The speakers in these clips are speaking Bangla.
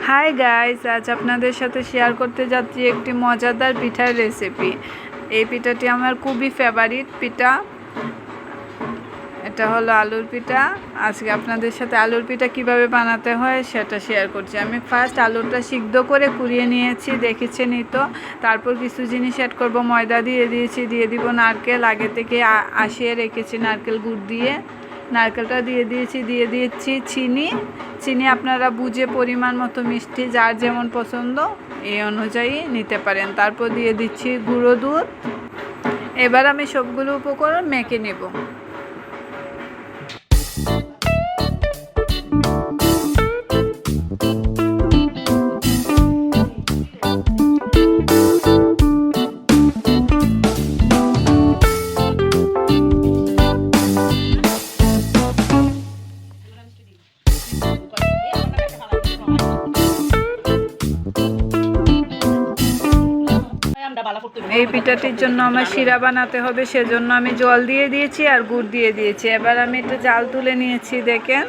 হাই গাইস, আজ আপনাদের সাথে শেয়ার করতে যাচ্ছি একটি মজাদার পিঠার রেসিপি। এই পিঠাটি আমার খুবই ফেভারিট পিঠা। এটা হলো আলুর পিঠা। আজকে আপনাদের সাথে আলুর পিঠা কিভাবে বানাতে হয় সেটা শেয়ার করছি। আমি ফার্স্ট আলুটা সিদ্ধ করে কুড়িয়ে নিয়েছি, দেখেছেনই তো। তারপর কিছু জিনিস অ্যাড করব। ময়দা দিয়ে দিয়েছি, দিয়ে দিব নারকেল, আগে থেকে আসিয়ে রেখেছি নারকেল গুড় দিয়ে। নারকেলটা দিয়ে দিয়েছি চিনি আপনারা বুঝে পরিমাণ মতো মিষ্টি যার যেমন পছন্দ এই অনুযায়ী নিতে পারেন। তারপর দিয়ে দিচ্ছি গুঁড়ো দুধ। এবার আমি সবগুলো উপকরণ মেখে নেব। এই পিঠাটির জন্য আমার শিরা বানাতে হবে, সেজন্য আমি জল দিয়ে দিয়েছি আর গুড় দিয়ে দিয়েছি। এবার আমি একটু জাল তুলে নিয়েছি, দেখেন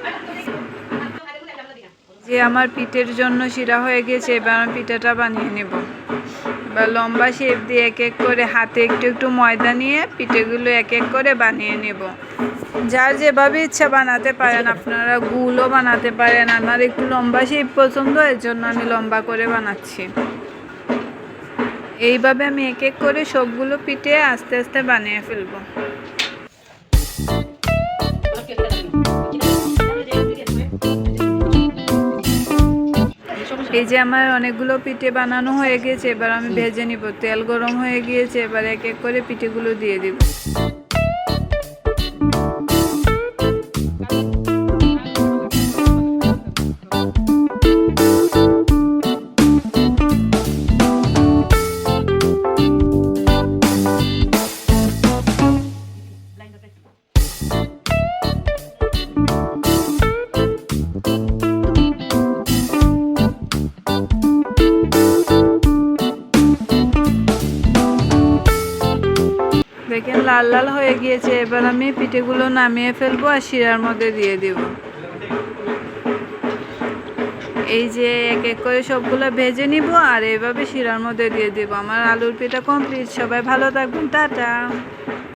যে আমার পিঠের জন্য শিরা হয়ে গেছে। এবার আমি পিঠাটা বানিয়ে নেব। এবার লম্বা শেপ দিয়ে এক এক করে হাতে একটু ময়দা নিয়ে পিঠেগুলো এক এক করে বানিয়ে নেব। যার যেভাবে ইচ্ছা বানাতে পারেন, আপনারা গুলও বানাতে পারেন। আমার একটু লম্বা শেপ পছন্দ, এর জন্য আমি লম্বা করে বানাচ্ছি। এইভাবে আমি এক এক করে সবগুলো পিঠে আস্তে আস্তে বানিয়ে ফেলব। এই যে আমার অনেকগুলো পিঠে বানানো হয়ে গেছে, এবার আমি ভেজে নিব। তেল গরম হয়ে গিয়েছে, এবার এক এক করে পিঠেগুলো দিয়ে দিব। দেখেন লাল লাল হয়ে গিয়েছে। এবার আমি পিঠেগুলো নামিয়ে ফেলবো আর শিরার মধ্যে দিয়ে দিব। এই যে এক এক করে সবগুলো ভেজে নিব আর এইভাবে শিরার মধ্যে দিয়ে দিব। আমার আলুর পিঠা কমপ্লিট। সবাই ভালো থাকবেন, টাটা।